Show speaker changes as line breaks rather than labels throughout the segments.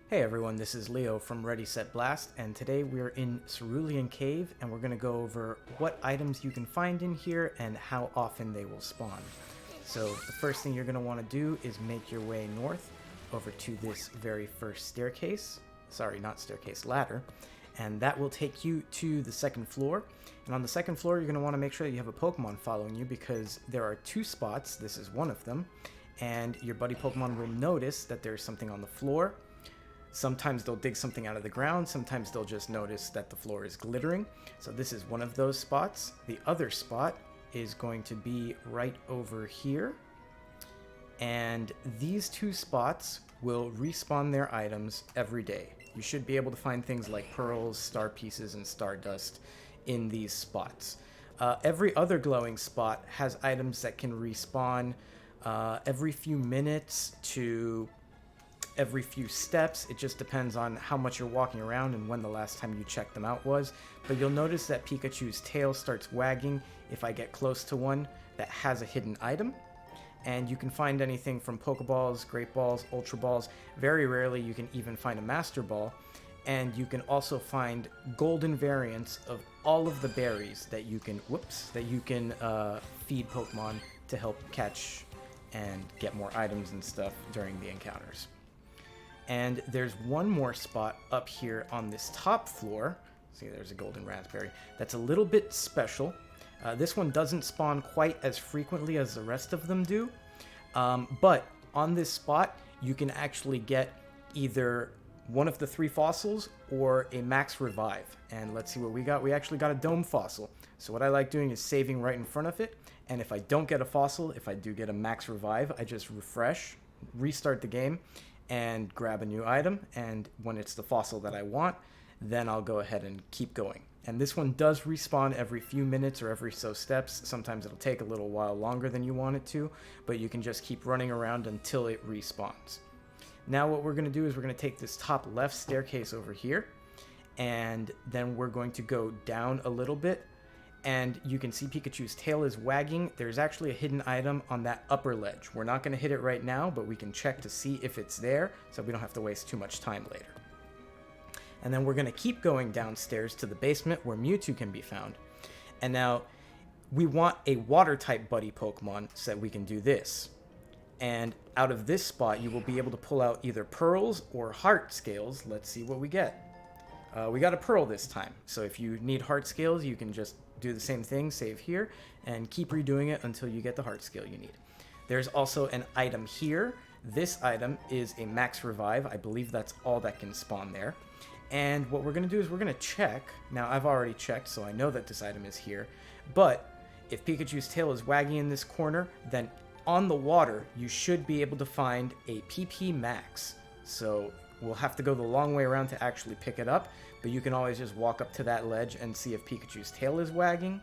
Hey everyone, this is Leo from Ready Set Blast, and today we're in Cerulean Cave, and we're going to go over what items you can find in here and how often they will spawn. So the first thing you're going to want to do is make your way north over to this very first staircase. Sorry, not staircase, ladder. And that will take you to the second floor. And on the second floor, you're going to want to make sure that you have a Pokemon following you because there are two spots. This is one of them. And your buddy Pokemon will notice that there's something on the floor. Sometimes they'll dig something out of the ground, sometimes they'll just notice that the floor is glittering. So this is one of those spots. The other spot is going to be right over here. And these two spots will respawn their items every day. You should be able to find things like pearls, star pieces, and stardust in these spots. Every other glowing spot has items that can respawn every few minutes to every few steps. It just depends on how much you're walking around and when the last time you checked them out was. But you'll notice that Pikachu's tail starts wagging if I get close to one that has a hidden item. And you can find anything from Pokeballs, Great Balls, Ultra Balls. Very rarely you can even find a Master Ball. And you can also find golden variants of all of the berries that you can, feed Pokemon to help catch and get more items and stuff during the encounters. And there's one more spot up here on this top floor. See, there's a golden raspberry. That's a little bit special. This one doesn't spawn quite as frequently as the rest of them do. But on this spot, you can actually get either one of the 3 fossils or a max revive. And let's see what we got. We actually got a dome fossil. So what I like doing is saving right in front of it. And if I don't get a fossil, if I do get a max revive, I just refresh, restart the game, and grab a new item, and when it's the fossil that I want, then I'll go ahead and keep going. And this one does respawn every few minutes or every so steps. Sometimes it'll take a little while longer than you want it to, but you can just keep running around until it respawns. Now what we're going to do is we're going to take this top left staircase over here, and then we're going to go down a little bit, and you can see Pikachu's tail is wagging. There's actually a hidden item on that upper ledge. We're not going to hit it right now, but we can check to see if it's there, so we don't have to waste too much time later. And then we're going to keep going downstairs to the basement where Mewtwo can be found. And now, we want a water-type buddy Pokemon so that we can do this. And out of this spot, you will be able to pull out either pearls or heart scales. Let's see what we get. We got a pearl this time, so if you need heart scales, you can just do the same thing, save here, and keep redoing it until you get the heart scale you need. There's also an item here. This item is a max revive. I believe that's all that can spawn there. And what we're going to do is we're going to check. Now, I've already checked, so I know that this item is here. But if Pikachu's tail is wagging in this corner, then on the water, you should be able to find a PP max. So we'll have to go the long way around to actually pick it up, but you can always just walk up to that ledge and see if Pikachu's tail is wagging,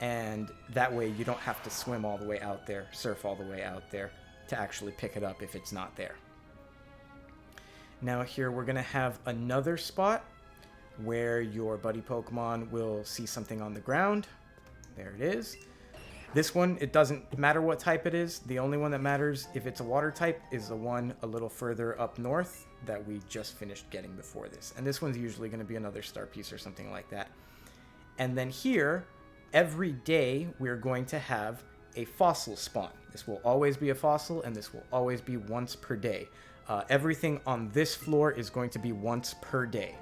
and that way you don't have to swim all the way out there, surf all the way out there to actually pick it up if it's not there. Now here we're going to have another spot where your buddy Pokemon will see something on the ground. There it is. This one, it doesn't matter what type it is. The only one that matters if it's a water type is the one a little further up north that we just finished getting before this. And this one's usually going to be another star piece or something like that. And then here, every day, we're going to have a fossil spawn. This will always be a fossil, and this will always be once per day. Everything on this floor is going to be once per day.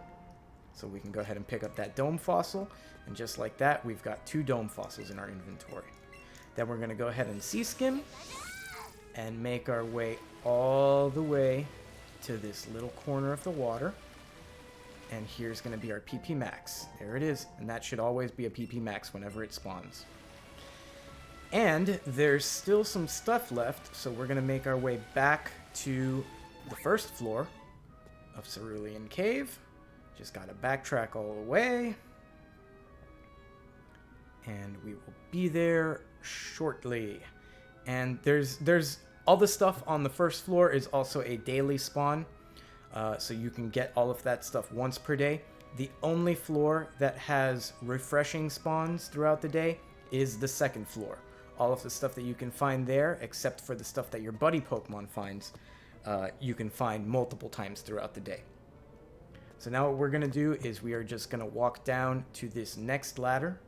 So we can go ahead and pick up that dome fossil. And just like that, we've got 2 dome fossils in our inventory. Then we're going to go ahead and sea skim and make our way all the way to this little corner of the water. And here's going to be our PP max. There it is. And that should always be a PP max whenever it spawns. And there's still some stuff left, so we're going to make our way back to the first floor of Cerulean Cave. Just got to backtrack all the way. And we will be there shortly. And there's all the stuff on the first floor is also a daily spawn, so you can get all of that stuff once per day. The only floor that has refreshing spawns throughout the day is the second floor. All of the stuff that you can find there, except for the stuff that your buddy Pokemon finds, you can find multiple times throughout the day. So now what we're going to do is we are just going to walk down to this next ladder.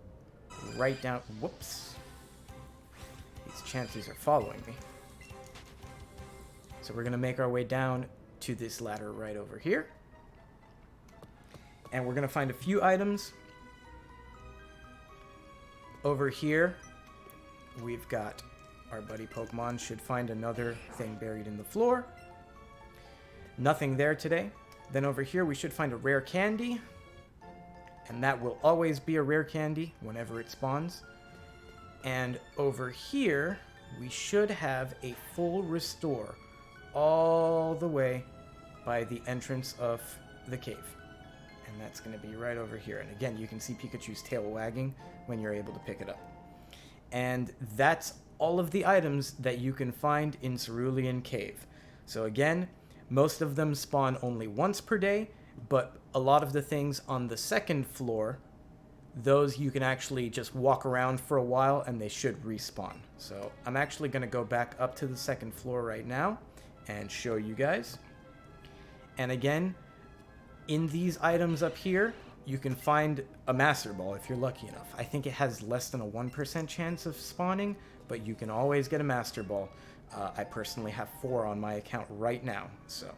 Right down... Whoops. These chances are following me. So we're going to make our way down to this ladder right over here. And we're going to find a few items. Over here, we've got our buddy Pokemon should find another thing buried in the floor. Nothing there today. Then over here, we should find a rare candy. And that will always be a rare candy whenever it spawns. And over here, we should have a full restore all the way by the entrance of the cave. And that's going to be right over here. And again, you can see Pikachu's tail wagging when you're able to pick it up. And that's all of the items that you can find in Cerulean Cave. So again, most of them spawn only once per day, but a lot of the things on the second floor, those you can actually just walk around for a while and they should respawn. So I'm actually going to go back up to the second floor right now and show you guys. And again, in these items up here, you can find a Master Ball if you're lucky enough. I think it has less than a 1% chance of spawning, but you can always get a Master Ball. I personally have 4 on my account right now, so.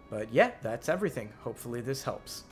But yeah, that's everything. Hopefully this helps.